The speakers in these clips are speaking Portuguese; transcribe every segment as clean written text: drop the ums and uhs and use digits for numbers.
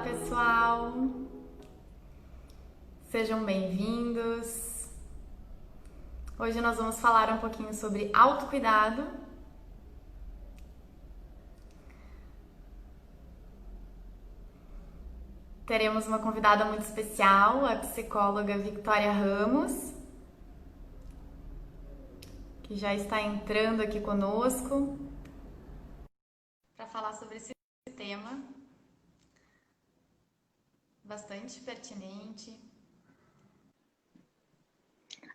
Olá, pessoal! Sejam bem-vindos! Hoje nós vamos falar um pouquinho sobre autocuidado. Teremos uma convidada muito especial, a psicóloga Victoria Ramos, que já está entrando aqui conosco para falar sobre esse tema bastante pertinente.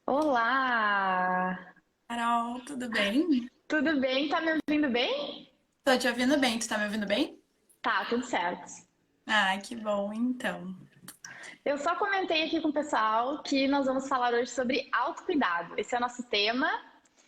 Olá! Carol, tudo bem? Tudo bem? Tá me ouvindo bem? Tô te ouvindo bem, tu tá me ouvindo bem? Tá, tudo certo. Ah, que bom, então. Eu só comentei aqui com o pessoal que nós vamos falar hoje sobre autocuidado. Esse é o nosso tema.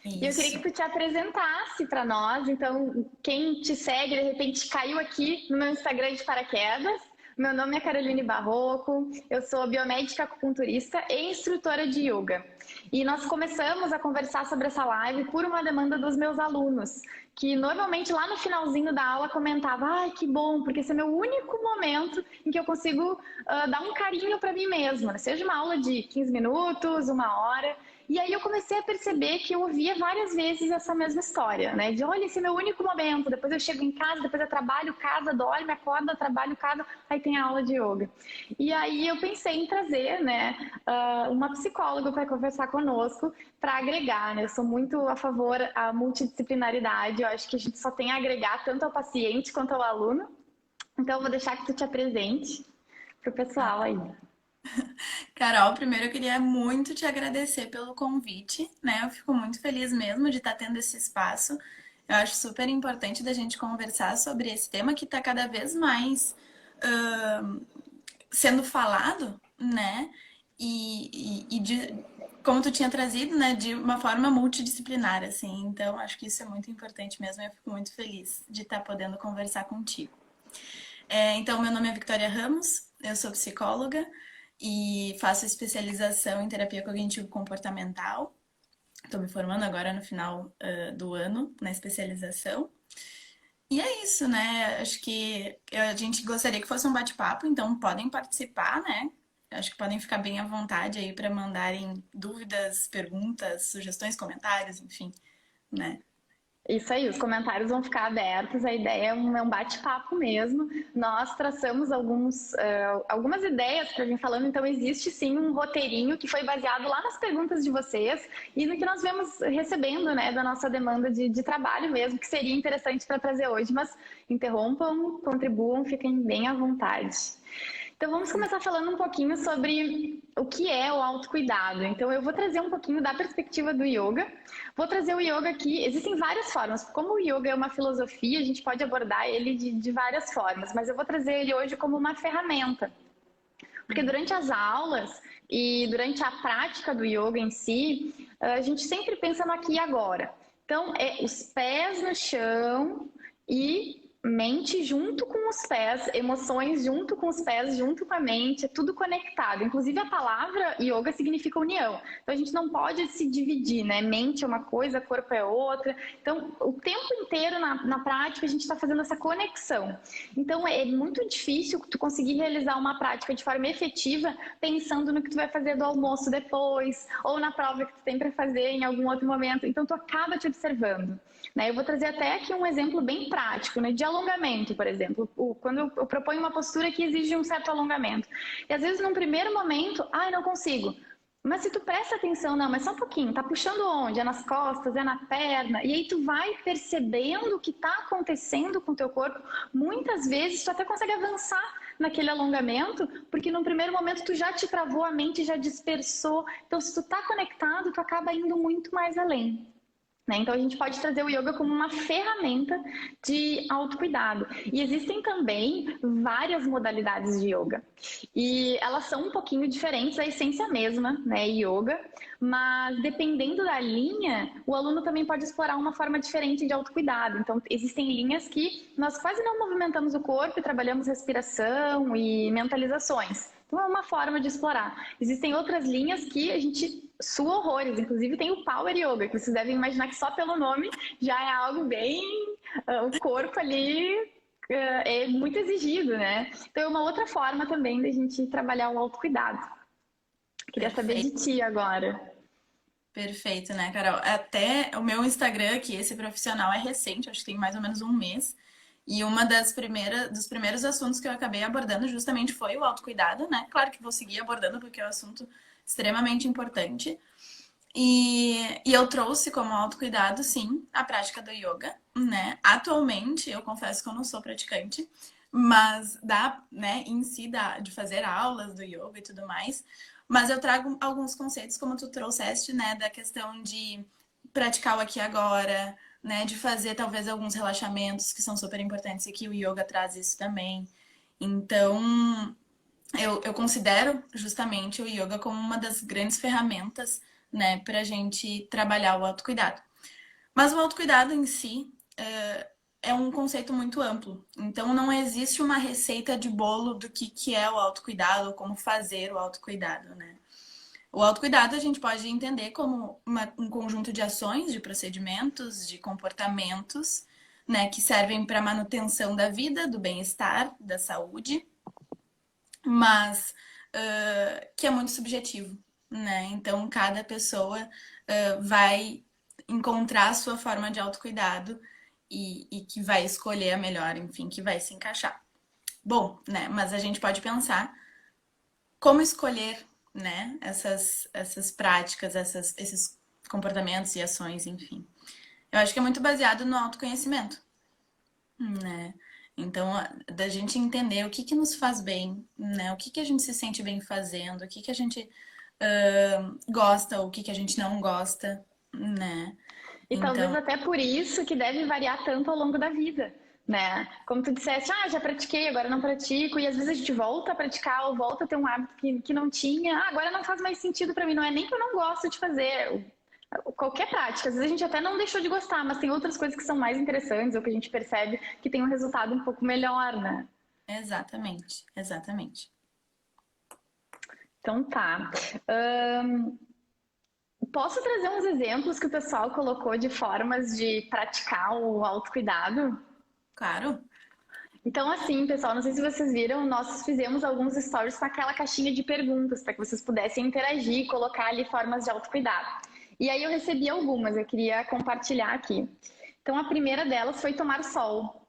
E eu queria Isso. que tu te apresentasse para nós. Então, quem te segue, de repente caiu aqui no meu Instagram de paraquedas. Meu nome é Caroline Barroco, eu sou biomédica acupunturista e instrutora de yoga. E nós começamos a conversar sobre essa live por uma demanda dos meus alunos, que normalmente lá no finalzinho da aula comentava: ai, que bom, porque esse é meu único momento em que eu consigo dar um carinho para mim mesma, né? Seja uma aula de 15 minutos, uma hora. E aí eu comecei a perceber que eu ouvia várias vezes essa mesma história, né? De olha, esse é meu único momento, depois eu chego em casa, depois eu trabalho, casa, dorme, acorda, trabalho, casa, aí tem a aula de yoga. E aí eu pensei em trazer, né, uma psicóloga para conversar conosco, para agregar, né? Eu sou muito a favor da multidisciplinaridade, eu acho que a gente só tem a agregar tanto ao paciente quanto ao aluno. Então eu vou deixar que tu te apresente pro pessoal aí. Carol, primeiro eu queria muito te agradecer pelo convite, né? Eu fico muito feliz mesmo de estar tendo esse espaço. Eu acho super importante da gente conversar sobre esse tema que está cada vez mais ahn, sendo falado, né? Como tu tinha trazido, né? De uma forma multidisciplinar, assim. Então, acho que isso é muito importante mesmo. Eu fico muito feliz de estar podendo conversar contigo. Então, meu nome é Victoria Ramos, eu sou psicóloga e faço especialização em terapia cognitivo-comportamental. Estou me formando agora no final do ano na especialização. E é isso, né? Acho que a gente gostaria que fosse um bate-papo, então podem participar, né? Acho que podem ficar bem à vontade aí para mandarem dúvidas, perguntas, sugestões, comentários, enfim, né? Isso aí, os comentários vão ficar abertos, a ideia é um bate-papo mesmo. Nós traçamos algumas ideias para vir falando, então existe sim um roteirinho que foi baseado lá nas perguntas de vocês e no que nós vemos recebendo, né, da nossa demanda de trabalho mesmo, que seria interessante para trazer hoje, mas interrompam, contribuam, fiquem bem à vontade. Então vamos começar falando um pouquinho sobre o que é o autocuidado. Então eu vou trazer um pouquinho da perspectiva do yoga. Vou trazer o yoga aqui, existem várias formas. Como o yoga é uma filosofia, a gente pode abordar ele de várias formas, mas eu vou trazer ele hoje como uma ferramenta. Porque durante as aulas e durante a prática do yoga em si, a gente sempre pensa no aqui e agora. Então, é os pés no chão e mente junto com os pés, emoções junto com os pés, junto com a mente, é tudo conectado. Inclusive a palavra yoga significa união. Então a gente não pode se dividir, né? Mente é uma coisa, corpo é outra. Então o tempo inteiro na prática a gente está fazendo essa conexão. Então é muito difícil tu conseguir realizar uma prática de forma efetiva pensando no que tu vai fazer do almoço depois ou na prova que tu tem para fazer em algum outro momento. Então tu acaba te observando. Eu vou trazer até aqui um exemplo bem prático, né, de alongamento, por exemplo. Quando eu proponho uma postura que exige um certo alongamento. E às vezes, num primeiro momento, ai, não consigo. Mas se tu presta atenção, não, mas só um pouquinho, tá puxando onde? É nas costas, é na perna. E aí tu vai percebendo o que tá acontecendo com o teu corpo. Muitas vezes tu até consegue avançar naquele alongamento, porque num primeiro momento tu já te travou, a mente já dispersou. Então se tu tá conectado, tu acaba indo muito mais além. Então a gente pode trazer o yoga como uma ferramenta de autocuidado. E existem também várias modalidades de yoga. E elas são um pouquinho diferentes, a essência é a mesma, né? Yoga, mas dependendo da linha, o aluno também pode explorar uma forma diferente de autocuidado. Então existem linhas que nós quase não movimentamos o corpo e trabalhamos respiração e mentalizações. Então é uma forma de explorar. Existem outras linhas que a gente sua horrores, inclusive tem o Power Yoga, que vocês devem imaginar que só pelo nome já é algo bem... o corpo ali é muito exigido, né? Então é uma outra forma também da gente trabalhar o autocuidado. Queria saber de Perfeito, ti agora. perfeito, né, Carol? Até o meu Instagram aqui, esse profissional, é recente, acho que tem mais ou menos um mês. E uma dos primeiros assuntos que eu acabei abordando justamente foi o autocuidado, né? Claro que vou seguir abordando porque é um assunto extremamente importante. E eu trouxe como autocuidado, sim, a prática do yoga, né? Atualmente, eu confesso que eu não sou praticante, mas dá, né, em si, dá de fazer aulas do yoga e tudo mais. Mas eu trago alguns conceitos, como tu trouxeste, né, da questão de praticar o aqui e agora, né, de fazer talvez alguns relaxamentos que são super importantes e que o yoga traz isso também. Então, eu considero justamente o yoga como uma das grandes ferramentas, né, para a gente trabalhar o autocuidado. Mas o autocuidado em si é um conceito muito amplo. Então, não existe uma receita de bolo do que é o autocuidado ou como fazer o autocuidado, né? O autocuidado a gente pode entender como um conjunto de ações, de procedimentos, de comportamentos, né, que servem para a manutenção da vida, do bem-estar, da saúde, mas que é muito subjetivo, né? Então, cada pessoa vai encontrar a sua forma de autocuidado e que vai escolher a melhor, enfim, que vai se encaixar. Bom, né? Mas a gente pode pensar como escolher, né? Essas práticas, esses comportamentos e ações, enfim. Eu acho que é muito baseado no autoconhecimento, né? Então, da gente entender o que nos faz bem, né? O que a gente se sente bem fazendo, o que a gente gosta, o que a gente não gosta, né? E talvez Então, até por isso que deve variar tanto ao longo da vida, né? Como tu disseste, já pratiquei, agora não pratico, e às vezes a gente volta a praticar ou volta a ter um hábito que não tinha, agora não faz mais sentido para mim, não é nem que eu não gosto de fazer, qualquer prática, às vezes a gente até não deixou de gostar, mas tem outras coisas que são mais interessantes ou que a gente percebe que tem um resultado um pouco melhor, né? exatamente, exatamente. Então tá. Posso trazer uns exemplos que o pessoal colocou de formas de praticar o autocuidado? Claro, Então, assim, pessoal, não sei se vocês viram, nós fizemos alguns stories com aquela caixinha de perguntas para que vocês pudessem interagir e colocar ali formas de autocuidado. E aí eu recebi algumas, eu queria compartilhar aqui. Então, a primeira delas foi tomar sol.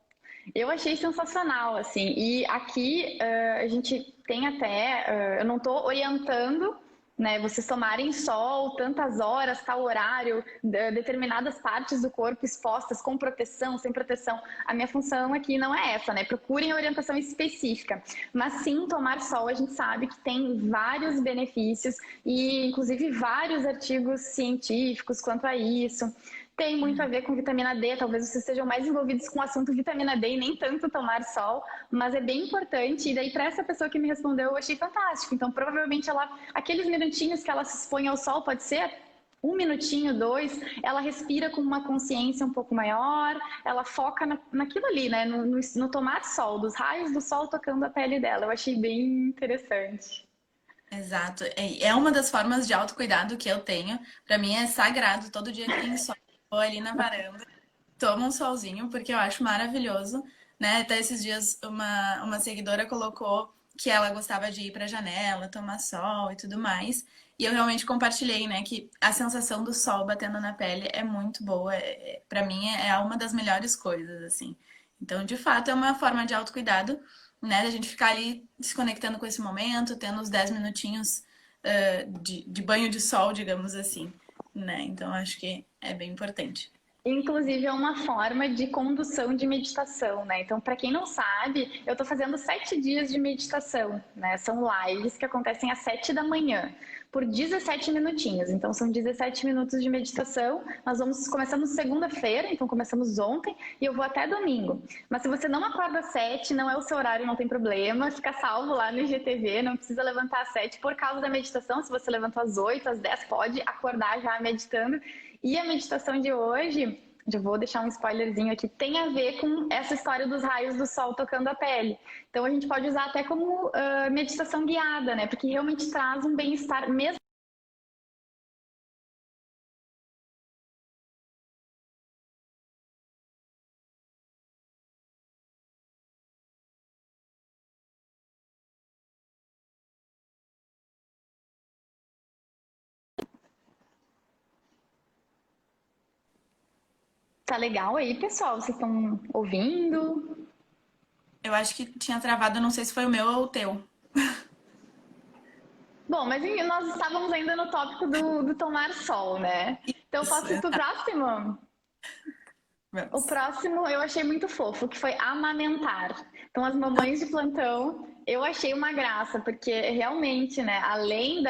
Eu achei sensacional, assim. E aqui a gente tem até, eu não estou orientando, né, vocês tomarem sol tantas horas, tal horário, determinadas partes do corpo expostas com proteção, sem proteção. A minha função aqui não é essa, né? Procurem orientação específica. Mas sim, tomar sol a gente sabe que tem vários benefícios e inclusive vários artigos científicos quanto a isso. Tem muito a ver com vitamina D, talvez vocês estejam mais envolvidos com o assunto vitamina D e nem tanto tomar sol, mas é bem importante. E daí, para essa pessoa que me respondeu, eu achei fantástico. Então, provavelmente, aqueles minutinhos que ela se expõe ao sol, pode ser um minutinho, dois, ela respira com uma consciência um pouco maior, ela foca naquilo ali, né? No tomar sol, dos raios do sol tocando a pele dela. Eu achei bem interessante. exato. É uma das formas de autocuidado que eu tenho. Para mim é sagrado. Todo dia que tem sol, eu vou ali na varanda, tomo um solzinho, porque eu acho maravilhoso, né? Até esses dias uma seguidora colocou que ela gostava de ir para a janela, tomar sol e tudo mais. E eu realmente compartilhei, né, que a sensação do sol batendo na pele é muito boa. Para mim é uma das melhores coisas, assim. Então, de fato, é uma forma de autocuidado, né? Da gente ficar ali se conectando com esse momento, tendo os 10 minutinhos de banho de sol, digamos assim, né? Então, acho que é bem importante. Inclusive, é uma forma de condução de meditação, né? Então, para quem não sabe, eu estou fazendo 7 dias de meditação, né? São lives que acontecem às 7 da manhã, por 17 minutinhos. Então, são 17 minutos de meditação. Começamos segunda-feira, então começamos ontem, e eu vou até domingo. Mas se você não acorda às 7, não é o seu horário, não tem problema, fica salvo lá no IGTV, não precisa levantar às 7 por causa da meditação. Se você levantou às 8, às 10, pode acordar já meditando. E a meditação de hoje, já vou deixar um spoilerzinho aqui, tem a ver com essa história dos raios do sol tocando a pele. Então a gente pode usar até como meditação guiada, né? Porque realmente traz um bem-estar, mesmo Tá legal aí, pessoal? Vocês estão ouvindo? Eu acho que tinha travado, não sei se foi o meu ou o teu. Bom, mas nós estávamos ainda no tópico do tomar sol, né? Então, Isso, posso ir pro próximo? O vamos. próximo eu achei muito fofo, que foi amamentar. Então, as mamães de plantão, eu achei uma graça, porque realmente, né, além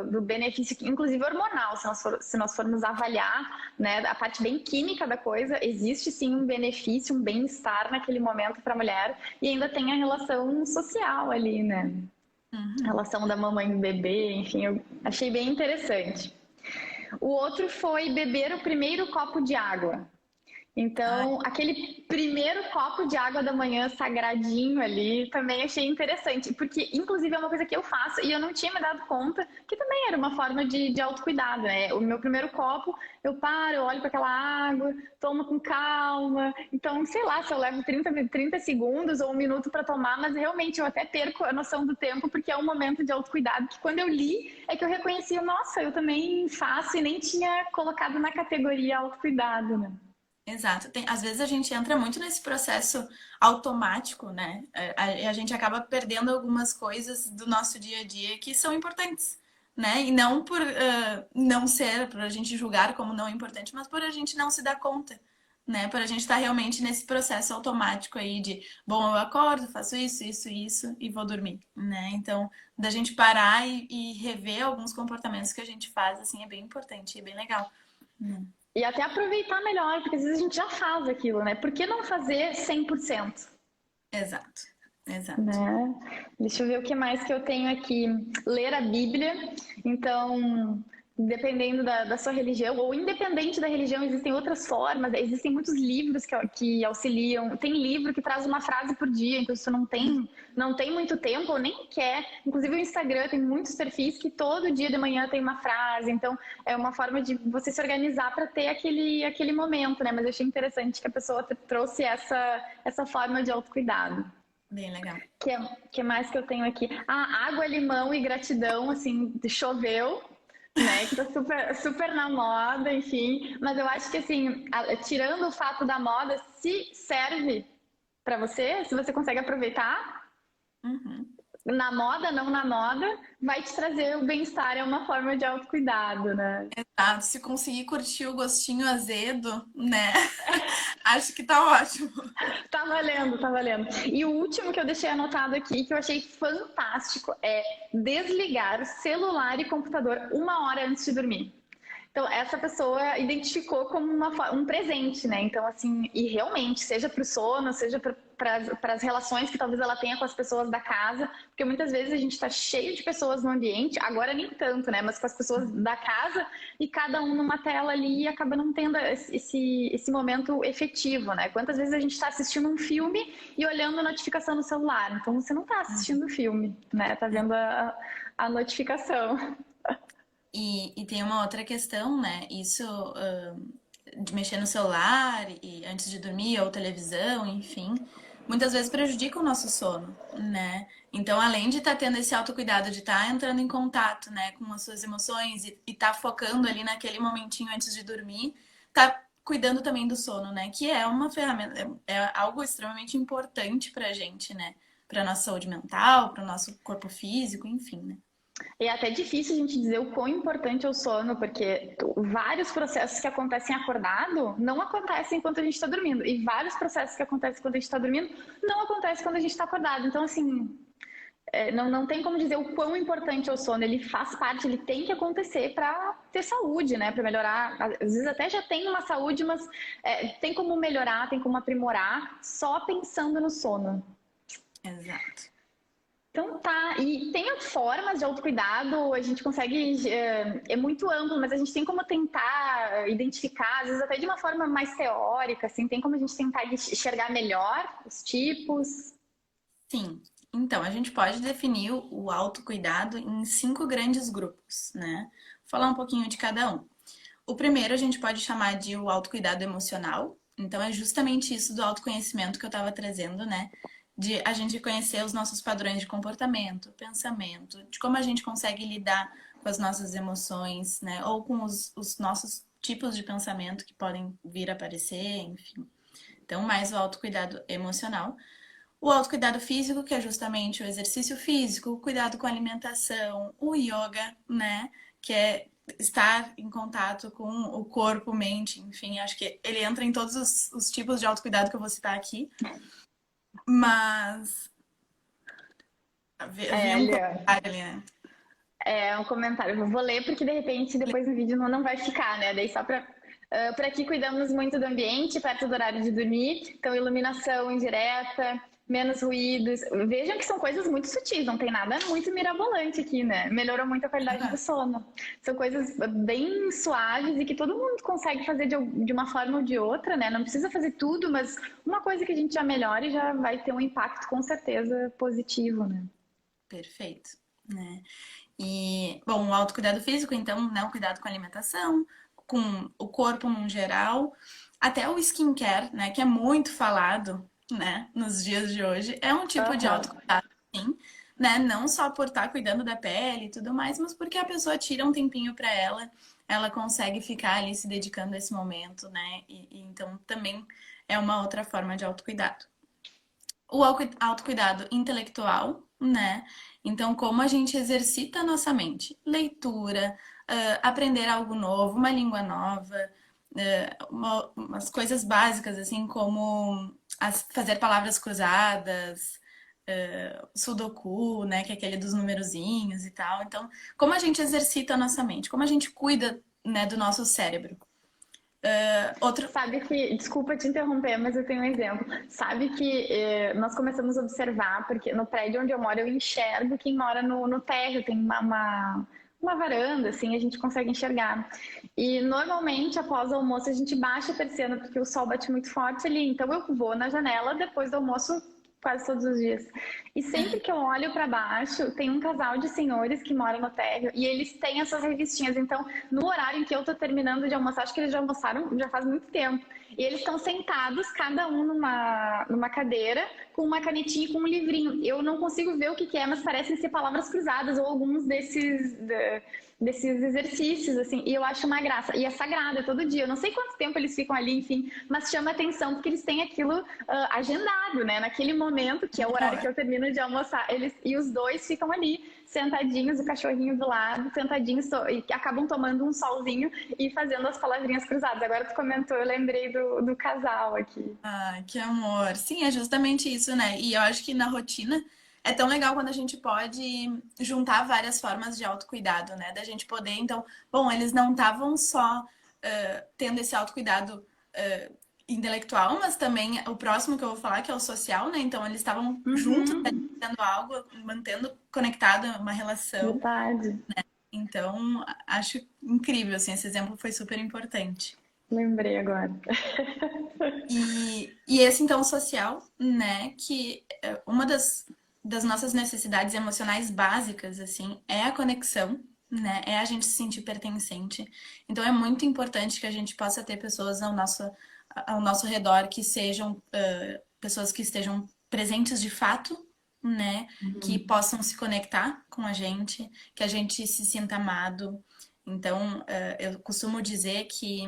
do benefício, inclusive hormonal, se nós formos avaliar, né, a parte bem química da coisa, existe sim um benefício, um bem-estar naquele momento para a mulher, e ainda tem a relação social ali, né? A Uhum. relação da mamãe e do bebê, enfim, eu achei bem interessante. O outro foi beber o primeiro copo de água. Ai, Então, aquele primeiro copo de água da manhã sagradinho ali, também achei interessante, porque inclusive é uma coisa que eu faço e eu não tinha me dado conta que também era uma forma de autocuidado, né? O meu primeiro copo, eu paro, eu olho para aquela água, tomo com calma. Então, sei lá se eu levo 30 segundos ou um minuto para tomar, mas realmente eu até perco a noção do tempo, porque é um momento de autocuidado que quando eu li é que eu reconheci, nossa, eu também faço e nem tinha colocado na categoria autocuidado, né? exato. Às vezes a gente entra muito nesse processo automático, né? A gente acaba perdendo algumas coisas do nosso dia a dia que são importantes, né? E não por não ser, por a gente julgar como não importante, mas por a gente não se dar conta, né? Por a gente estar realmente nesse processo automático aí de, bom, eu acordo, faço isso, isso, isso e vou dormir, né? Então, da gente parar e rever alguns comportamentos que a gente faz, assim, é bem importante e bem legal. Né? E até aproveitar melhor, porque às vezes a gente já faz aquilo, né? Por que não fazer 100%? Exato, exato. Né? Deixa eu ver o que mais que eu tenho aqui. Ler a Bíblia. Então, dependendo da sua religião, ou independente da religião, existem outras formas, existem muitos livros que auxiliam. Tem livro que traz uma frase por dia, então se você não tem muito tempo ou nem quer. Inclusive o Instagram tem muitos perfis que todo dia de manhã tem uma frase, então é uma forma de você se organizar para ter aquele momento, né? Mas eu achei interessante que a pessoa trouxe essa forma de autocuidado. Bem legal. Que mais que eu tenho aqui? Ah, água, limão e gratidão, assim, choveu, né? Que tá super, super na moda, enfim. Mas eu acho que, assim, tirando o fato da moda, se serve para você, se você consegue aproveitar, Uhum. na moda, não na moda, vai te trazer o bem-estar, é uma forma de autocuidado, né? Exato. Se conseguir curtir o gostinho azedo, né? Acho que tá ótimo. Tá valendo, tá valendo. E o último que eu deixei anotado aqui, que eu achei fantástico, é desligar celular e computador 1 hora antes de dormir. Então, essa pessoa identificou como um presente, né? Então, assim, e realmente, seja para o sono, seja para as relações que talvez ela tenha com as pessoas da casa, porque muitas vezes a gente está cheio de pessoas no ambiente, agora nem tanto, né? Mas com as pessoas da casa e cada um numa tela ali e acaba não tendo esse momento efetivo, né? Quantas vezes a gente está assistindo um filme e olhando a notificação no celular? Então, você não está assistindo o filme, né? Tá vendo a notificação. E tem uma outra questão, né? Isso de mexer no celular e antes de dormir ou televisão, enfim, muitas vezes prejudica o nosso sono, né? Então, além de estar tendo esse autocuidado, de estar entrando em contato, né, com as suas emoções e estar focando ali naquele momentinho antes de dormir, tá cuidando também do sono, né? Que é uma ferramenta, é algo extremamente importante pra gente, né? Pra nossa saúde mental, para o nosso corpo físico, enfim, né? E é até difícil a gente dizer o quão importante é o sono, porque vários processos que acontecem acordado não acontecem enquanto a gente está dormindo. E vários processos que acontecem quando a gente está dormindo não acontecem quando a gente está acordado. Então, assim, não tem como dizer o quão importante é o sono. Ele faz parte, ele tem que acontecer para ter saúde, né? Para melhorar. Às vezes até já tem uma saúde, mas tem como melhorar, tem como aprimorar só pensando no sono. Exato. Então tá, e tem formas de autocuidado, a gente consegue, é muito amplo, mas a gente tem como tentar identificar, às vezes até de uma forma mais teórica, assim, tem como a gente tentar enxergar melhor os tipos. Sim. Então, a gente pode definir o autocuidado em 5 grandes grupos, né? Vou falar um pouquinho de cada um. O primeiro a gente pode chamar de o autocuidado emocional. Então, é justamente isso do autoconhecimento que eu estava trazendo, né? De a gente conhecer os nossos padrões de comportamento, pensamento, de como a gente consegue lidar com as nossas emoções, né? Ou com os nossos tipos de pensamento que podem vir a aparecer, enfim. Então, mais o autocuidado emocional. O autocuidado físico, que é justamente o exercício físico, o cuidado com a alimentação, o yoga, né? Que é estar em contato com o corpo, mente, enfim, acho que ele entra em todos os tipos de autocuidado que eu vou citar aqui. Mas vi um Eliane, comentário ali, né? é um comentário. Eu vou ler porque de repente depois no vídeo não vai ficar, né? Daí só para por aqui cuidamos muito do ambiente, perto do horário de dormir, então iluminação indireta, menos ruídos. Vejam que são coisas muito sutis, não tem nada muito mirabolante aqui, né? Melhorou muito a qualidade do sono. São coisas bem suaves e que todo mundo consegue fazer de uma forma ou de outra, né? Não precisa fazer tudo, mas uma coisa que a gente já melhora e já vai ter um impacto com certeza positivo, né? Perfeito, né? E, bom, o autocuidado físico, então, né, o cuidado com a alimentação, com o corpo no geral, até o skincare, né, que é muito falado, né, nos dias de hoje, é um tipo de Aham. autocuidado, sim, né, não só por estar cuidando da pele e tudo mais, mas porque a pessoa tira um tempinho para ela consegue ficar ali se dedicando a esse momento, né, e então também é uma outra forma de autocuidado. O autocuidado intelectual, né? Então, como a gente exercita a nossa mente? Leitura, aprender algo novo, uma língua nova, umas coisas básicas, assim, como fazer palavras cruzadas, sudoku, né? Que é aquele dos numerozinhos e tal. Então, como a gente exercita a nossa mente? Como a gente cuida, né, do nosso cérebro? Outro... Sabe que, desculpa te interromper, mas eu tenho um exemplo. Sabe que nós começamos a observar, porque no prédio onde eu moro eu enxergo quem mora no térreo, tem uma varanda, assim, a gente consegue enxergar. E normalmente após o almoço a gente baixa a persiana porque o sol bate muito forte ali, então eu vou na janela depois do almoço quase todos os dias. E sempre que eu olho para baixo, tem um casal de senhores que moram no térreo e eles têm essas revistinhas. Então, no horário em que eu tô terminando de almoçar, acho que eles já almoçaram já faz muito tempo. E eles estão sentados, cada um numa cadeira, com uma canetinha e com um livrinho. Eu não consigo ver o que é, mas parecem ser palavras cruzadas ou alguns desses exercícios, assim, e eu acho uma graça. E é sagrado, é todo dia. Eu não sei quanto tempo eles ficam ali, enfim, mas chama atenção porque eles têm aquilo agendado, né? Naquele momento, que é o horário que eu termino de almoçar, e os dois ficam ali, sentadinhos, o cachorrinho do lado, sentadinhos, e acabam tomando um solzinho e fazendo as palavrinhas cruzadas. Agora tu comentou, eu lembrei do casal aqui. Ai, que amor. Sim, é justamente isso, né? E eu acho que na rotina é tão legal quando a gente pode juntar várias formas de autocuidado, né? Da gente poder, então, bom, eles não estavam só tendo esse autocuidado intelectual, mas também o próximo que eu vou falar, que é o social, né? Então, eles estavam juntos, né, fazendo algo, mantendo conectado uma relação. Verdade. Então, acho incrível, assim, esse exemplo foi super importante. Lembrei agora. E esse, então, social, né, que uma das nossas necessidades emocionais básicas, assim, é a conexão, né, é a gente se sentir pertencente. Então, é muito importante que a gente possa ter pessoas ao nosso redor que sejam pessoas que estejam presentes de fato, né, que possam se conectar com a gente, que a gente se sinta amado. Então, eu costumo dizer que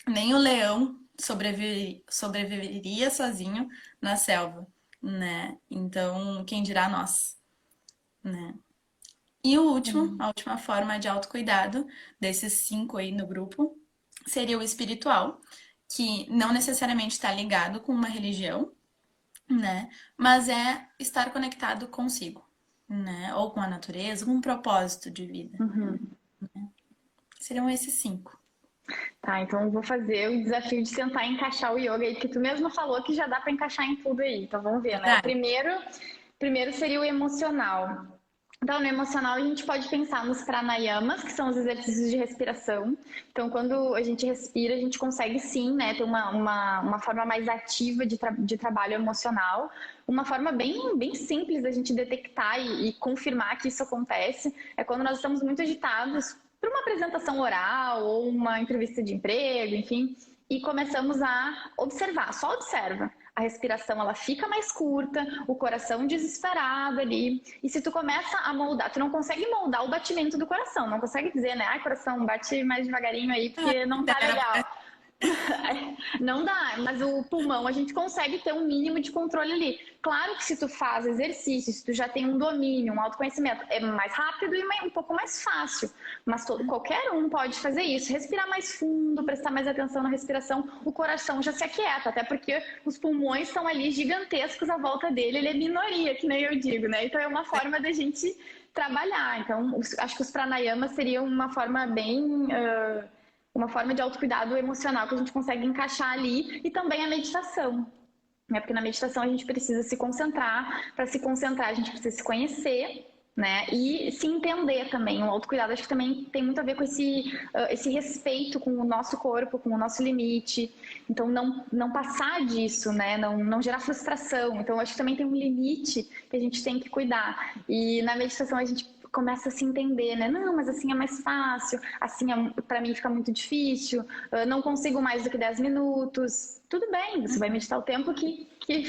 nem o leão sobreviveria sozinho na selva, né? Então, quem dirá nós, né? E o último, a última forma de autocuidado desses 5 aí no grupo seria o espiritual, que não necessariamente está ligado com uma religião, né? Mas é estar conectado consigo, né? Ou com a natureza, com um propósito de vida. Seriam esses 5. Tá, então eu vou fazer o desafio de tentar encaixar o yoga aí, que tu mesmo falou que já dá para encaixar em tudo aí. Então vamos ver, né? O Verdade? primeiro seria o emocional. Então, no emocional, a gente pode pensar nos pranayamas, que são os exercícios de respiração. Então, quando a gente respira, a gente consegue sim, né, ter uma forma mais ativa de trabalho emocional. Uma forma bem simples da gente detectar e confirmar que isso acontece é quando nós estamos muito agitados para uma apresentação oral ou uma entrevista de emprego, enfim, e começamos a observar, só observa. a respiração ela fica mais curta, o coração desesperado ali. E se tu começa a moldar, tu não consegue moldar o batimento do coração, não consegue dizer, né? Ai, coração, bate mais devagarinho aí porque não tá legal. Não dá, mas o pulmão a gente consegue ter um mínimo de controle ali. Claro que se tu faz exercício, se tu já tem um domínio, um autoconhecimento, é mais rápido e um pouco mais fácil. Mas qualquer um pode fazer isso. Respirar mais fundo, prestar mais atenção na respiração, o coração já se aquieta, até porque os pulmões estão ali gigantescos à volta dele, ele é minoria, que nem eu digo, né? Então é uma forma da gente trabalhar. Então, acho que os pranayamas seriam uma forma bem... uma forma de autocuidado emocional que a gente consegue encaixar ali, e também a meditação, né? Porque na meditação a gente precisa se concentrar, para se concentrar a gente precisa se conhecer, né? E se entender também. O autocuidado acho que também tem muito a ver com esse respeito com o nosso corpo, com o nosso limite. Então não passar disso, né? Não gerar frustração. Então acho que também tem um limite que a gente tem que cuidar. E na meditação a gente começa a se entender, né? Não, mas assim é mais fácil, assim para mim fica muito difícil, não consigo mais do que 10 minutos. Tudo bem, você vai meditar o tempo que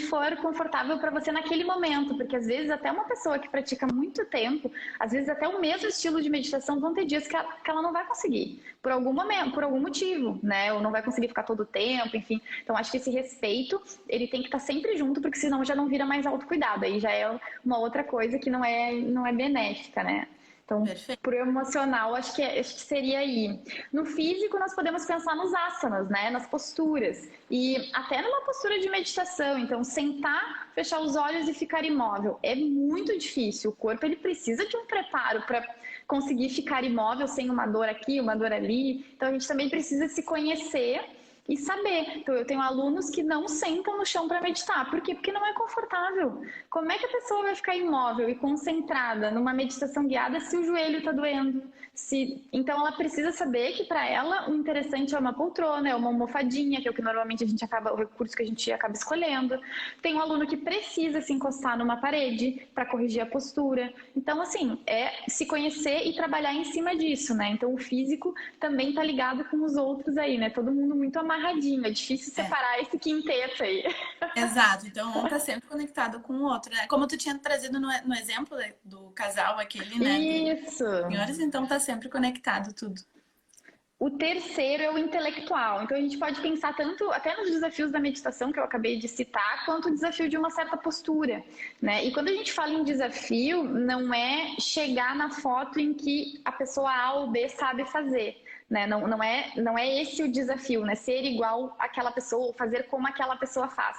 for confortável para você naquele momento, porque às vezes até uma pessoa que pratica muito tempo, às vezes até o mesmo estilo de meditação, vão ter dias que ela não vai conseguir, por algum momento, por algum motivo, né? Ou não vai conseguir ficar todo o tempo, enfim. Então acho que esse respeito, ele tem que estar sempre junto, porque senão já não vira mais autocuidado, aí já é uma outra coisa que não é benéfica, né? Então, pro emocional, acho que seria aí. No físico, nós podemos pensar nos asanas, né? Nas posturas. E até numa postura de meditação. Então, sentar, fechar os olhos e ficar imóvel. É muito difícil. O corpo, ele precisa de um preparo para conseguir ficar imóvel sem uma dor aqui, uma dor ali. Então, a gente também precisa se conhecer e saber. Então, eu tenho alunos que não sentam no chão para meditar. Por quê? Porque não é confortável. Como é que a pessoa vai ficar imóvel e concentrada numa meditação guiada se o joelho está doendo? Então, ela precisa saber que para ela o interessante é uma poltrona, é uma almofadinha, que é o que normalmente o recurso que a gente acaba escolhendo. Tem um aluno que precisa se encostar numa parede para corrigir a postura. Então, assim, é se conhecer e trabalhar em cima disso, né? Então, o físico também está ligado com os outros aí, né? Todo mundo muito amarradinho, é difícil separar esse quinteto aí. Exato, então um tá sempre conectado com o outro, né? Como tu tinha trazido no exemplo do casal aquele, né? Isso! Senhores, então tá sempre conectado tudo. O terceiro é o intelectual. Então a gente pode pensar tanto até nos desafios da meditação que eu acabei de citar, quanto o desafio de uma certa postura, né? E quando a gente fala em desafio, não é chegar na foto em que a pessoa A ou B sabe fazer, né? Não é esse o desafio, né? Ser igual àquela pessoa ou fazer como aquela pessoa faz.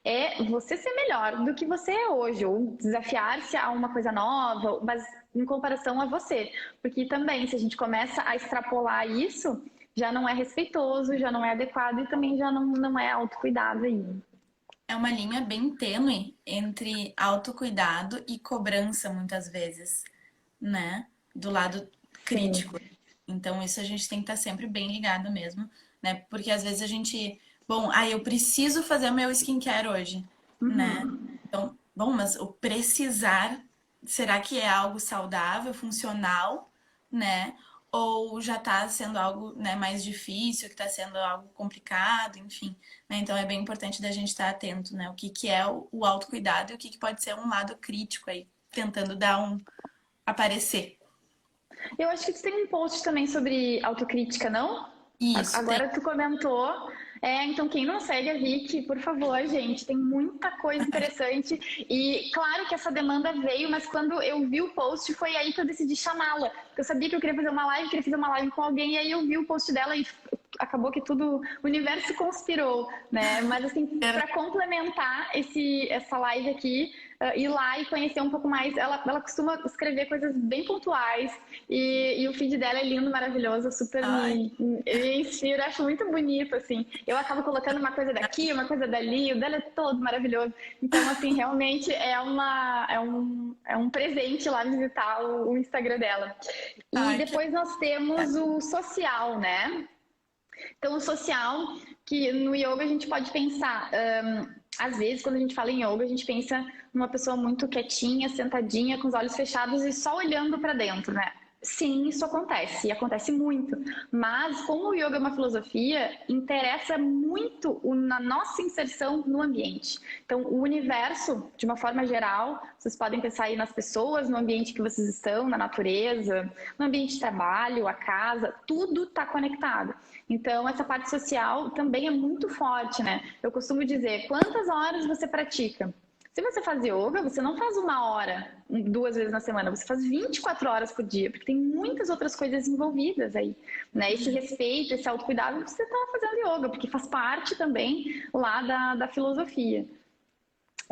É você ser melhor do que você é hoje, ou desafiar-se a uma coisa nova, mas em comparação a você. Porque também, se a gente começa a extrapolar isso, já não é respeitoso, já não é adequado e também já não é autocuidado aí. É uma linha bem tênue entre autocuidado e cobrança, muitas vezes, né? Do lado crítico. Sim. Então, isso a gente tem que estar sempre bem ligado mesmo, né? Porque às vezes a gente... Bom, eu preciso fazer o meu skincare hoje, né? Então, bom, mas o precisar... Será que é algo saudável, funcional, né? Ou já está sendo algo, né, mais difícil, que está sendo algo complicado, enfim. Né? Então é bem importante da gente estar atento, né? O que é o autocuidado e o que pode ser um lado crítico aí, tentando dar aparecer. Eu acho que tu tem um post também sobre autocrítica, não? Isso. Agora tu comentou. Então quem não segue a Vicky, por favor, gente, tem muita coisa interessante. E claro que essa demanda veio, mas quando eu vi o post, foi aí que eu decidi chamá-la. Porque eu sabia que eu queria fazer uma live, com alguém, e aí eu vi o post dela e acabou que tudo, o universo conspirou, né? Mas assim, para complementar essa live aqui, ir lá e conhecer um pouco mais. Ela costuma escrever coisas bem pontuais e o feed dela é lindo, maravilhoso, super me inspira, acho muito bonito, assim. Eu acabo colocando uma coisa daqui, uma coisa dali, o dela é todo maravilhoso. Então, assim, realmente é um presente lá visitar o Instagram dela. E depois nós temos o social, né? Então, o social, que no yoga a gente pode pensar, às vezes quando a gente fala em yoga, a gente pensa numa pessoa muito quietinha, sentadinha, com os olhos fechados e só olhando para dentro, né? Sim, isso acontece, e acontece muito. Mas como o yoga é uma filosofia, interessa muito na nossa inserção no ambiente. Então, o universo, de uma forma geral, vocês podem pensar aí nas pessoas, no ambiente que vocês estão, na natureza, no ambiente de trabalho, a casa, tudo está conectado. Então, essa parte social também é muito forte, né? Eu costumo dizer, quantas horas você pratica? Se você faz yoga, você não faz 1 hora, 2 vezes na semana, você faz 24 horas por dia, porque tem muitas outras coisas envolvidas aí, né? Esse respeito, esse autocuidado, você está fazendo yoga, porque faz parte também lá da filosofia.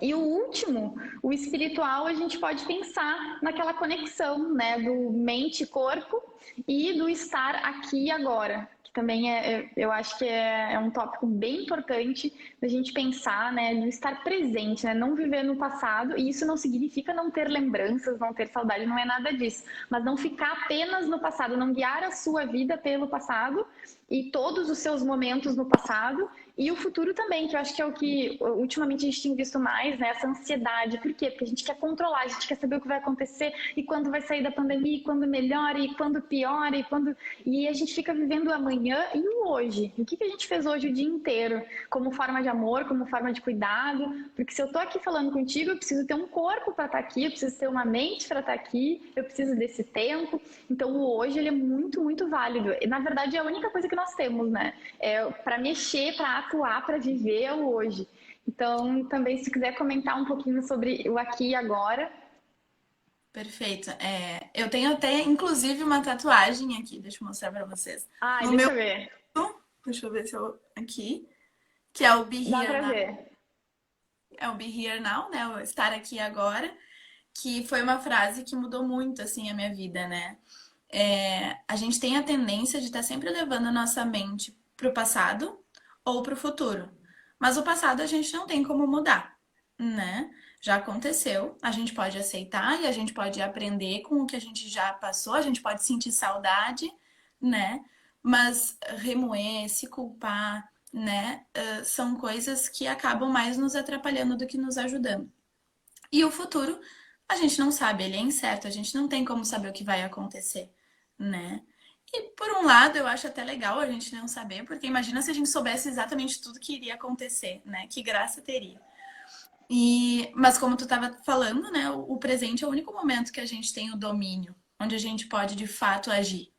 E o último, o espiritual, a gente pode pensar naquela conexão, né, do mente-corpo e do estar aqui e agora, que também eu acho que é um tópico bem importante da gente pensar, né, no estar presente, né, não viver no passado, e isso não significa não ter lembranças, não ter saudade, não é nada disso, mas não ficar apenas no passado, não guiar a sua vida pelo passado e todos os seus momentos no passado. E o futuro também, que eu acho que é o que ultimamente a gente tem visto mais, né? Essa ansiedade. Por quê? Porque a gente quer controlar, a gente quer saber o que vai acontecer e quando vai sair da pandemia, e quando melhora, e quando piora, e quando. E a gente fica vivendo o amanhã e o hoje. E o que a gente fez hoje o dia inteiro? Como forma de amor, como forma de cuidado. Porque se eu tô aqui falando contigo, eu preciso ter um corpo para estar aqui, eu preciso ter uma mente para estar aqui, eu preciso desse tempo. Então o hoje ele é muito, muito válido. E, na verdade, é a única coisa que nós temos, né? É para mexer, para atuar, para viver o hoje. Então, também, se quiser comentar um pouquinho sobre o aqui e agora. Perfeito. Eu tenho até, inclusive, uma tatuagem aqui, deixa eu mostrar pra vocês. Ai, No deixa meu, eu ver. deixa eu ver se eu aqui, que é o Be Dá Here para Now. ver. É o Be Here Now, né? O estar aqui agora, que foi uma frase que mudou muito, assim, a minha vida, né? A gente tem a tendência de estar sempre levando a nossa mente pro passado ou pro futuro. Mas o passado a gente não tem como mudar, né? Já aconteceu, a gente pode aceitar e a gente pode aprender com o que a gente já passou, a gente pode sentir saudade, né? Mas remoer, se culpar, né? São coisas que acabam mais nos atrapalhando do que nos ajudando. E o futuro, a gente não sabe, ele é incerto, a gente não tem como saber o que vai acontecer, né? E por um lado, eu acho até legal a gente não saber, porque imagina se a gente soubesse exatamente tudo que iria acontecer, né? Que graça teria. Mas como tu estava falando, né? O presente é o único momento que a gente tem o domínio, onde a gente pode de fato agir,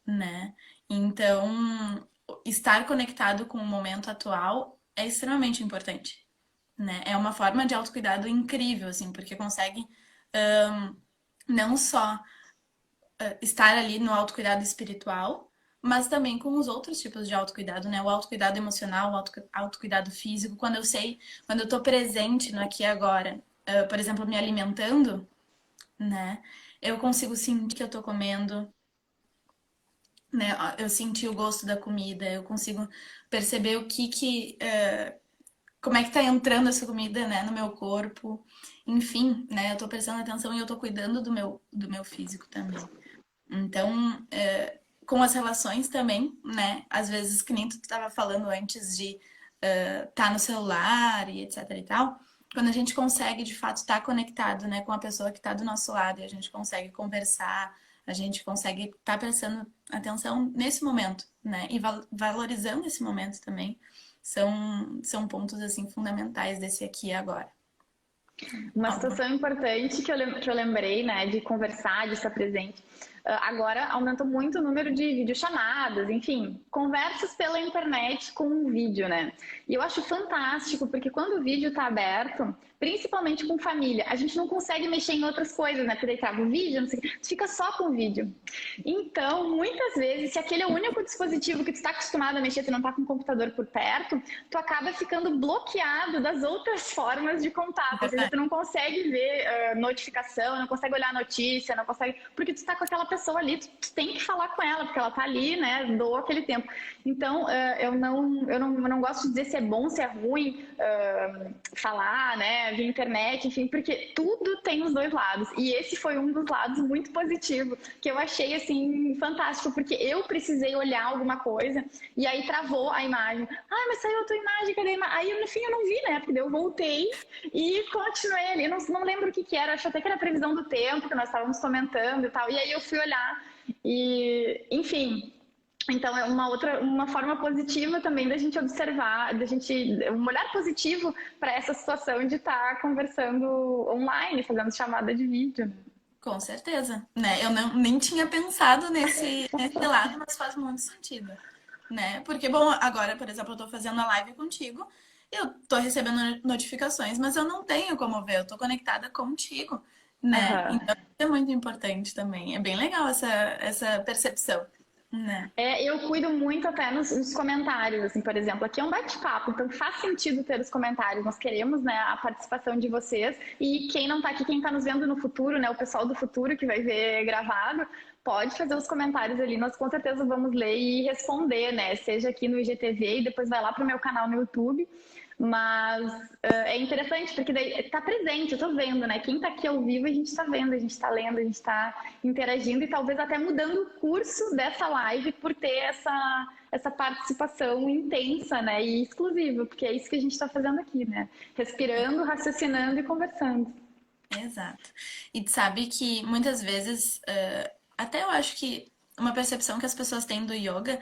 né? Então, estar conectado com o momento atual é extremamente importante, né? É uma forma de autocuidado incrível, assim, porque consegue não só estar ali no autocuidado espiritual, mas também com os outros tipos de autocuidado, né? O autocuidado emocional, o autocuidado físico. Quando eu tô presente no aqui e agora, por exemplo, me alimentando, né? Eu consigo sentir que eu tô comendo, né? Eu senti o gosto da comida, eu consigo perceber como é que tá entrando essa comida, né, no meu corpo. Enfim, né? Eu tô prestando atenção e eu tô cuidando do meu físico também. Então, com as relações também, né? Às vezes, que nem tu estava falando antes de estar no celular e etc e tal, quando a gente consegue, de fato, estar conectado, né, com a pessoa que está do nosso lado e a gente consegue conversar, a gente consegue estar prestando atenção nesse momento, né? E valorizando esse momento também, são pontos, assim, fundamentais desse aqui e agora. Uma Ó, situação importante que eu lembrei, né, de conversar, de estar presente. Agora aumentou muito o número de videochamadas, enfim, conversas pela internet com um vídeo, né? E eu acho fantástico, porque quando o vídeo está aberto, principalmente com família, a gente não consegue mexer em outras coisas, né? Porque daí trava o vídeo, não sei o quê, tu fica só com o vídeo. Então, muitas vezes, se aquele é o único dispositivo que tu está acostumado a mexer, tu não está com o computador por perto, tu acaba ficando bloqueado das outras formas de contato. Ou seja, tu não consegue ver notificação, não consegue olhar a notícia, não consegue. Porque tu está com aquela pessoa ali, tu tem que falar com ela, porque ela tá ali, né? Doa aquele tempo. Então, eu não gosto de dizer se é bom, se é ruim falar, né? Via internet, enfim, porque tudo tem os dois lados. E esse foi um dos lados muito positivo, que eu achei, assim, fantástico, porque eu precisei olhar alguma coisa e aí travou a imagem. Ah, mas saiu a tua imagem, cadê a imagem? Aí, no fim, eu não vi, né? Porque daí eu voltei e continuei ali. Eu não lembro o que era, acho até que era a previsão do tempo, que nós estávamos comentando e tal. E aí eu fui olhar E, enfim, então é uma forma positiva também da gente observar, um olhar positivo para essa situação de estar conversando online, fazendo chamada de vídeo. Com certeza, né? Eu nem tinha pensado nesse lado, mas faz muito sentido, né? Porque, bom, agora, por exemplo, eu tô fazendo a live contigo, eu tô recebendo notificações, mas eu não tenho como ver, eu tô conectada contigo, né? Aham. Então, isso é muito importante também. É bem legal essa percepção, né? Eu cuido muito até nos comentários, assim, por exemplo, aqui é um bate-papo, então faz sentido ter os comentários. Nós queremos, né, a participação de vocês e quem não tá aqui, quem tá nos vendo no futuro, né, o pessoal do futuro que vai ver gravado, pode fazer os comentários ali, nós com certeza vamos ler e responder, né, seja aqui no IGTV e depois vai lá pro meu canal no YouTube. Mas é interessante porque daí tá presente, eu tô vendo, né? Quem tá aqui ao vivo a gente tá vendo, a gente tá lendo, a gente tá interagindo e talvez até mudando o curso dessa live por ter essa participação intensa, né? E exclusiva, porque é isso que a gente tá fazendo aqui, né? Respirando, raciocinando e conversando. Exato. E tu sabe que muitas vezes, até eu acho que uma percepção que as pessoas têm do yoga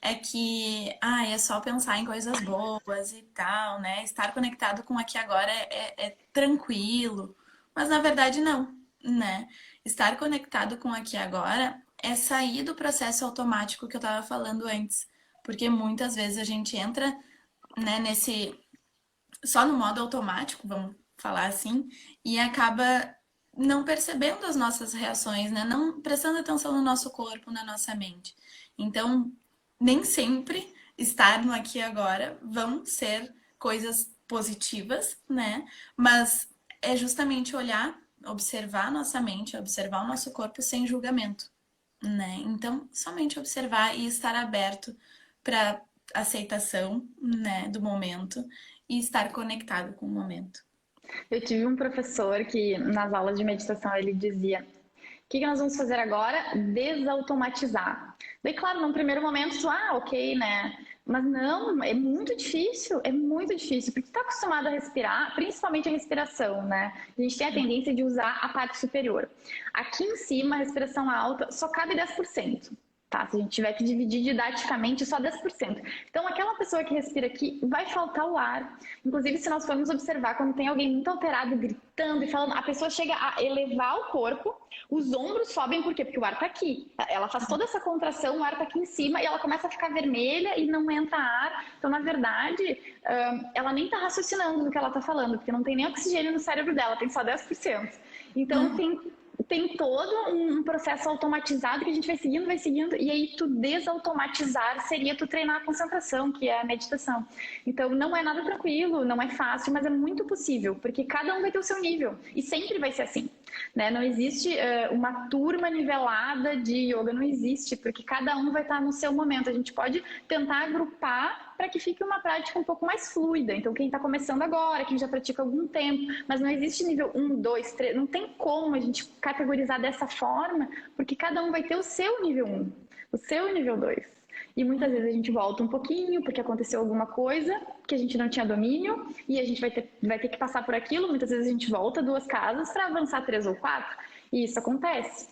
é que, é só pensar em coisas boas e tal, né? Estar conectado com o aqui e agora é tranquilo. Mas na verdade não, né? Estar conectado com o aqui e agora é sair do processo automático que eu tava falando antes. Porque muitas vezes a gente entra, né, só no modo automático, vamos falar assim, e acaba não percebendo as nossas reações, né? Não prestando atenção no nosso corpo, na nossa mente. Então, nem sempre estar no aqui e agora vão ser coisas positivas, né? Mas é justamente olhar, observar a nossa mente, observar o nosso corpo sem julgamento, né? Então, somente observar e estar aberto para aceitação, né, do momento e estar conectado com o momento. Eu tive um professor que nas aulas de meditação ele dizia: o que nós vamos fazer agora? Desautomatizar. Daí, claro, num primeiro momento, ok, né? Mas não, é muito difícil, porque tu tá acostumado a respirar, principalmente a respiração, né? A gente tem a tendência de usar a parte superior. Aqui em cima, a respiração alta só cabe 10%. Tá? Se a gente tiver que dividir didaticamente, só 10%. Então, aquela pessoa que respira aqui, vai faltar o ar. Inclusive, se nós formos observar, quando tem alguém muito alterado, gritando e falando, a pessoa chega a elevar o corpo, os ombros sobem, por quê? Porque o ar tá aqui. Ela faz toda essa contração, o ar tá aqui em cima, e ela começa a ficar vermelha e não entra ar. Então, na verdade, ela nem tá raciocinando no que ela tá falando, porque não tem nem oxigênio no cérebro dela, tem só 10%. Então, tem todo um processo automatizado que a gente vai seguindo, e aí tu desautomatizar seria tu treinar a concentração, que é a meditação. Então não é nada tranquilo, não é fácil, mas é muito possível, porque cada um vai ter o seu nível, e sempre vai ser assim, né? Não existe uma turma nivelada de yoga, não existe, porque cada um vai estar no seu momento. A gente pode tentar agrupar para que fique uma prática um pouco mais fluida. Então, quem está começando agora, quem já pratica há algum tempo, mas não existe nível 1, 2, 3, não tem como a gente categorizar dessa forma, porque cada um vai ter o seu nível 1, o seu nível 2. E muitas vezes a gente volta um pouquinho porque aconteceu alguma coisa que a gente não tinha domínio e a gente vai ter que passar por aquilo. Muitas vezes a gente volta 2 casas para avançar 3 ou 4 e isso acontece.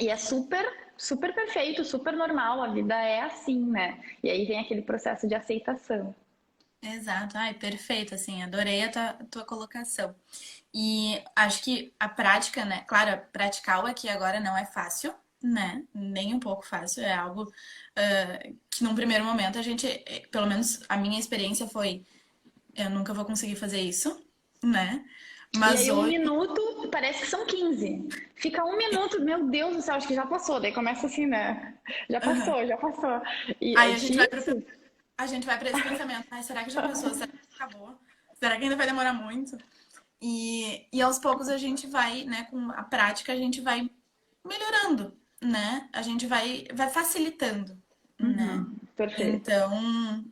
E é super, super perfeito, super normal, a vida é assim, né? E aí vem aquele processo de aceitação. Exato, ai, perfeito, assim, adorei a tua colocação. E acho que a prática, né? Claro, praticar o aqui e agora não é fácil, né? Nem um pouco fácil, é algo que num primeiro momento a gente, pelo menos a minha experiência foi, eu nunca vou conseguir fazer isso, né? E Mas aí 1 hoje, minuto parece que são 15. Fica 1 minuto, meu Deus do céu, acho que já passou. Daí começa assim, né? Já aham. passou, já passou. E é Aí difícil. a gente vai para esse pensamento, ai, será que já passou? Será que acabou? Será que ainda vai demorar muito? E aos poucos a gente vai, né, com a prática, a gente vai melhorando, né? A gente vai facilitando, né? Perfeito. Então,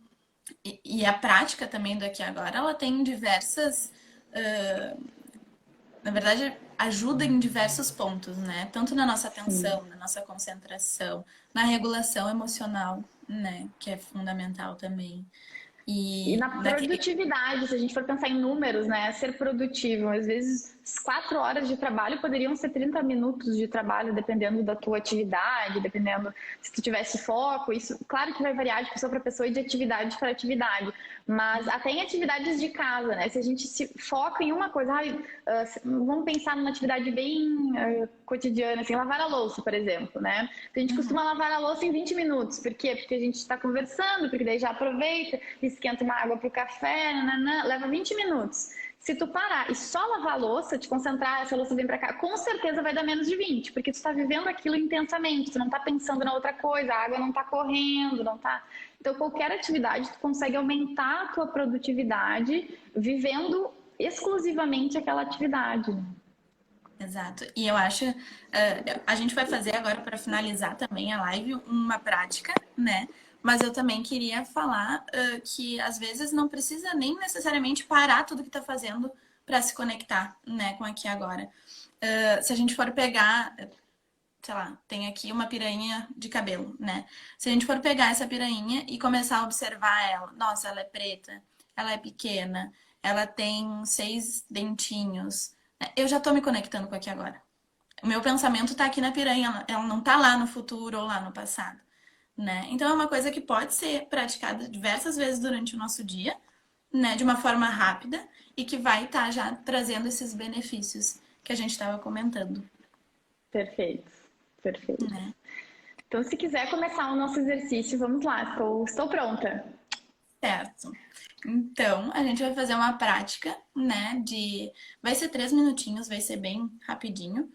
e a prática também do aqui e agora, ela tem diversas, na verdade, ajuda em diversos pontos, né? Tanto na nossa Sim. atenção, na nossa concentração, na regulação emocional, né? Que é fundamental também. E E na naquele. produtividade, se a gente for pensar em números, né? Ser produtivo. Às vezes 4 horas de trabalho poderiam ser 30 minutos de trabalho, dependendo da tua atividade, dependendo se tu tivesse foco. Isso, claro que vai variar de pessoa para pessoa e de atividade para atividade, mas até em atividades de casa, né? Se a gente se foca em uma coisa, vamos pensar numa atividade bem cotidiana, assim, lavar a louça, por exemplo, né? A gente costuma lavar a louça em 20 minutos. Por quê? Porque a gente está conversando, porque daí já aproveita, esquenta uma água para o café, nananã, leva 20 minutos. Se tu parar e só lavar a louça, te concentrar, essa louça vem pra cá, com certeza vai dar menos de 20, porque tu tá vivendo aquilo intensamente, tu não tá pensando na outra coisa, a água não tá correndo, não tá... Então, qualquer atividade, tu consegue aumentar a tua produtividade vivendo exclusivamente aquela atividade. Exato. E eu acho, a gente vai fazer agora para finalizar também a live uma prática, né? Mas eu também queria falar que às vezes não precisa nem necessariamente parar tudo que está fazendo para se conectar, né, com aqui e agora. Se a gente for pegar, sei lá, tem aqui uma pirainha de cabelo, né? Se a gente for pegar essa pirainha e começar a observar ela, nossa, ela é preta, ela é pequena, ela tem 6 dentinhos. Eu já tô me conectando com aqui e agora. O meu pensamento tá aqui na piranha, ela não tá lá no futuro ou lá no passado, né? Então é uma coisa que pode ser praticada diversas vezes durante o nosso dia, né? De uma forma rápida e que vai estar já trazendo esses benefícios que a gente estava comentando, Perfeito, perfeito. né? Então, se quiser começar o nosso exercício, vamos lá, estou pronta. Certo. Então, a gente vai fazer uma prática, né? Vai ser 3 minutinhos, vai ser bem rapidinho,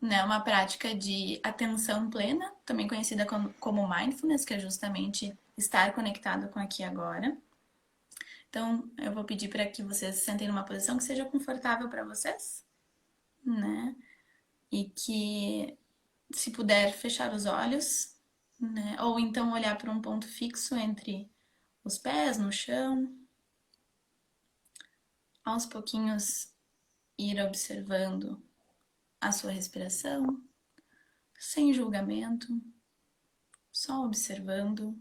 né? Uma prática de atenção plena, também conhecida como mindfulness, que é justamente estar conectado com aqui e agora. Então, eu vou pedir para que vocês se sentem numa posição que seja confortável para vocês, né? E que, se puder, fechar os olhos, né? Ou então olhar para um ponto fixo entre os pés no chão. Aos pouquinhos, ir observando a sua respiração, sem julgamento, só observando,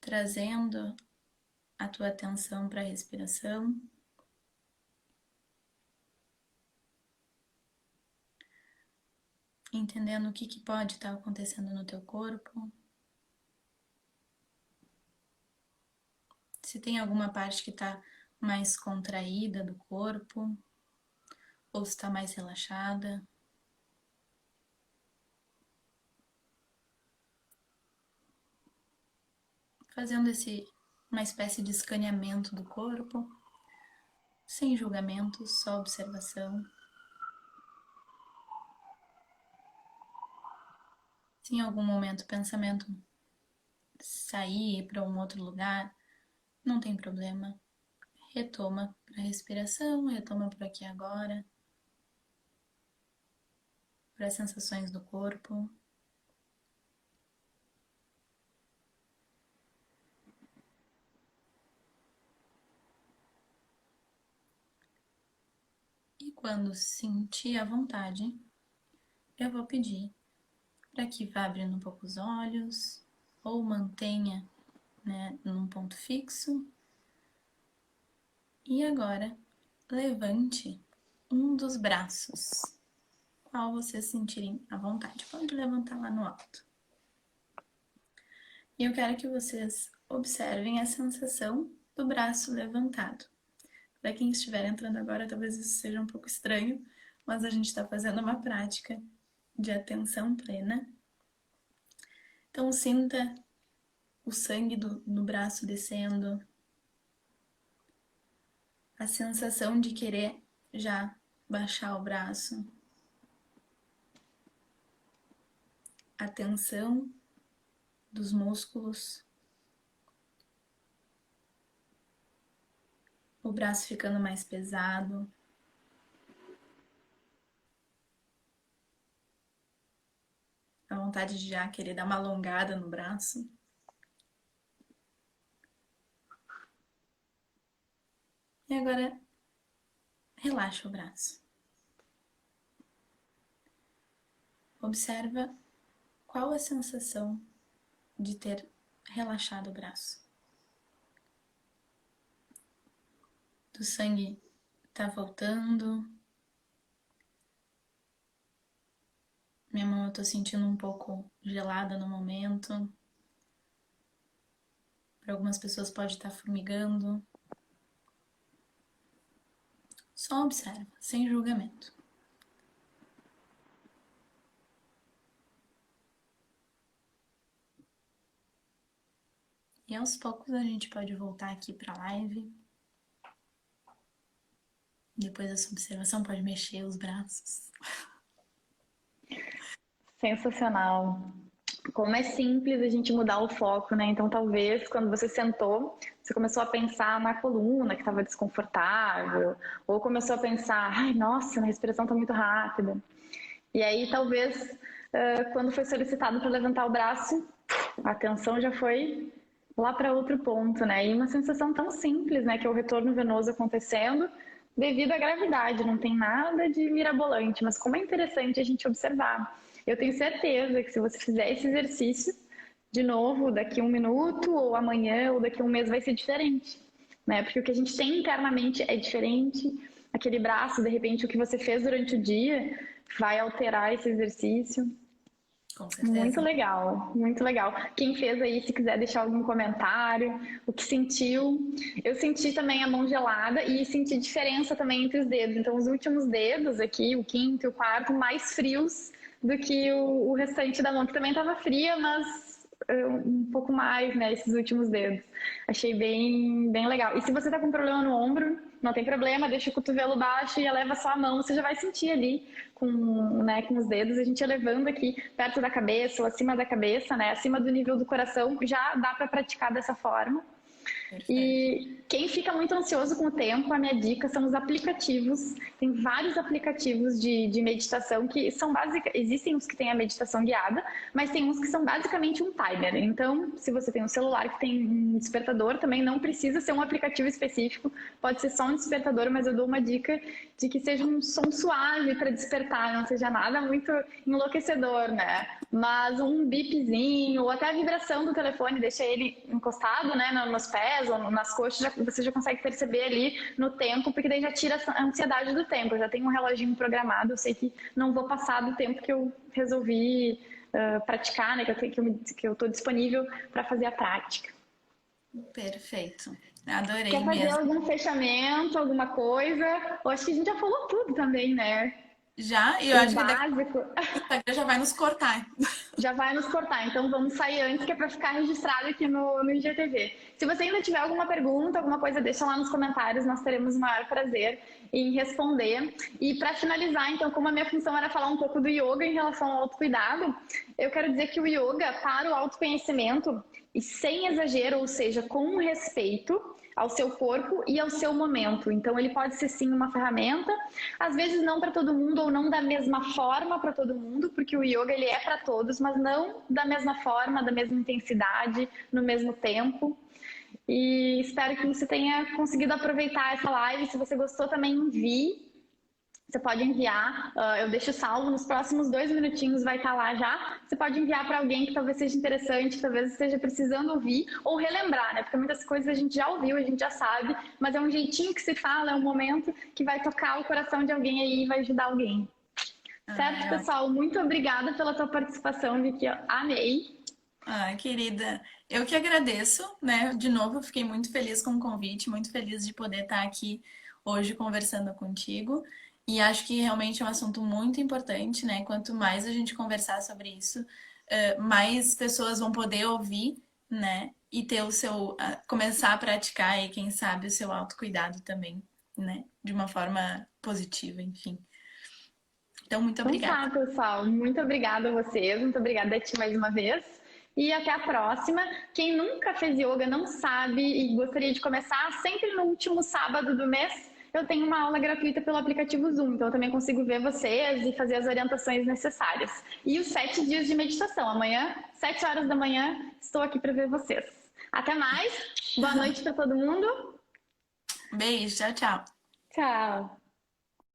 trazendo a tua atenção para a respiração. Entendendo o que pode estar acontecendo no teu corpo. Se tem alguma parte que está mais contraída do corpo, ou se está mais relaxada. Fazendo uma espécie de escaneamento do corpo, sem julgamento, só observação. Se em algum momento o pensamento sair para um outro lugar, não tem problema. Retoma para a respiração, retoma para aqui agora, para as sensações do corpo. E quando sentir a vontade, eu vou pedir para que vá abrindo um pouco os olhos ou mantenha, né, num ponto fixo. E agora, levante um dos braços, qual vocês sentirem à vontade. Pode levantar lá no alto. E eu quero que vocês observem a sensação do braço levantado. Para quem estiver entrando agora, talvez isso seja um pouco estranho, mas a gente está fazendo uma prática de atenção plena. Então, sinta o sangue no braço descendo, a sensação de querer já baixar o braço, a tensão dos músculos, o braço ficando mais pesado. A vontade de já querer dar uma alongada no braço. E agora, relaxa o braço. Observa qual a sensação de ter relaxado o braço. O sangue tá voltando. Minha mão eu tô sentindo um pouco gelada no momento. Para algumas pessoas pode estar formigando. Só observa, sem julgamento. E aos poucos a gente pode voltar aqui para a live. Depois dessa observação pode mexer os braços. Sensacional. Como é simples a gente mudar o foco, né? Então, talvez, quando você sentou, você começou a pensar na coluna que estava desconfortável, ou começou a pensar, ai, nossa, minha respiração está muito rápida. E aí, talvez, quando foi solicitado para levantar o braço, a atenção já foi lá para outro ponto, né? E uma sensação tão simples, né? Que é o retorno venoso acontecendo devido à gravidade, não tem nada de mirabolante, mas como é interessante a gente observar. Eu tenho certeza que se você fizer esse exercício, de novo, daqui a 1 minuto, ou amanhã, ou daqui a 1 mês, vai ser diferente, né? Porque o que a gente tem internamente é diferente. Aquele braço, de repente, o que você fez durante o dia vai alterar esse exercício. Com certeza. Muito legal, muito legal. Quem fez aí, se quiser deixar algum comentário, o que sentiu. Eu senti também a mão gelada e senti diferença também entre os dedos. Então, os últimos dedos aqui, o quinto e o quarto, mais frios do que o restante da mão, que também estava fria, mas um pouco mais, né, esses últimos dedos. Achei bem legal. E se você tá com problema no ombro, não tem problema, deixa o cotovelo baixo e eleva só a mão, você já vai sentir ali com os dedos, a gente elevando aqui perto da cabeça ou acima da cabeça, né, acima do nível do coração, já dá para praticar dessa forma. Perfeito. E quem fica muito ansioso com o tempo, a minha dica são os aplicativos. Tem vários aplicativos de meditação que são básicos. Existem uns que têm a meditação guiada, mas tem uns que são basicamente um timer. Então, se você tem um celular que tem um despertador, também não precisa ser um aplicativo específico. Pode ser só um despertador, mas eu dou uma dica de que seja um som suave para despertar, não seja nada muito enlouquecedor, né? Mas um bipzinho, ou até a vibração do telefone, deixa ele encostado, né, nos pés ou nas coxas, você já consegue perceber ali no tempo, porque daí já tira a ansiedade do tempo. Eu já tenho um reloginho programado, eu sei que não vou passar do tempo que eu resolvi praticar, né, que eu estou disponível para fazer a prática. Perfeito. Adorei. Quer fazer mesmo. algum fechamento, alguma coisa? Eu acho que a gente já falou tudo também, né? Já? E eu acho básico. Que o Instagram já vai nos cortar. Já vai nos cortar, então vamos sair antes, que é para ficar registrado aqui no IGTV. Se você ainda tiver alguma pergunta, alguma coisa, deixa lá nos comentários, nós teremos o maior prazer em responder. E para finalizar, então, como a minha função era falar um pouco do yoga em relação ao autocuidado, eu quero dizer que o yoga, para o autoconhecimento, e sem exagero, ou seja, com respeito ao seu corpo e ao seu momento. Então, ele pode ser sim uma ferramenta, às vezes não para todo mundo ou não da mesma forma para todo mundo, porque o yoga ele é para todos, mas não da mesma forma, da mesma intensidade, no mesmo tempo. E espero que você tenha conseguido aproveitar essa live. Se você gostou, também envie. Você pode enviar, eu deixo salvo, nos próximos 2 minutinhos vai estar lá já. Você pode enviar para alguém que talvez seja interessante, que talvez esteja precisando ouvir ou relembrar, né? Porque muitas coisas a gente já ouviu, a gente já sabe, mas é um jeitinho que se fala, é um momento que vai tocar o coração de alguém aí e vai ajudar alguém. Certo, pessoal? Muito obrigada pela tua participação, Vicky. Amei. Querida, eu que agradeço, né? De novo, eu fiquei muito feliz com o convite, muito feliz de poder estar aqui hoje conversando contigo. E acho que realmente é um assunto muito importante, né? Quanto mais a gente conversar sobre isso, mais pessoas vão poder ouvir, né? E ter o seu... começar a praticar e, quem sabe, o seu autocuidado também, né? De uma forma positiva, enfim. Então, muito obrigada. Então tá, pessoal. Muito obrigada a vocês. Muito obrigada a ti mais uma vez. E até a próxima. Quem nunca fez yoga, não sabe e gostaria de começar, sempre no último sábado do mês, eu tenho uma aula gratuita pelo aplicativo Zoom, então eu também consigo ver vocês e fazer as orientações necessárias. E os 7 dias de meditação. Amanhã, 7 horas da manhã, estou aqui para ver vocês. Até mais. Boa noite para todo mundo. Beijo. Tchau, tchau. Tchau.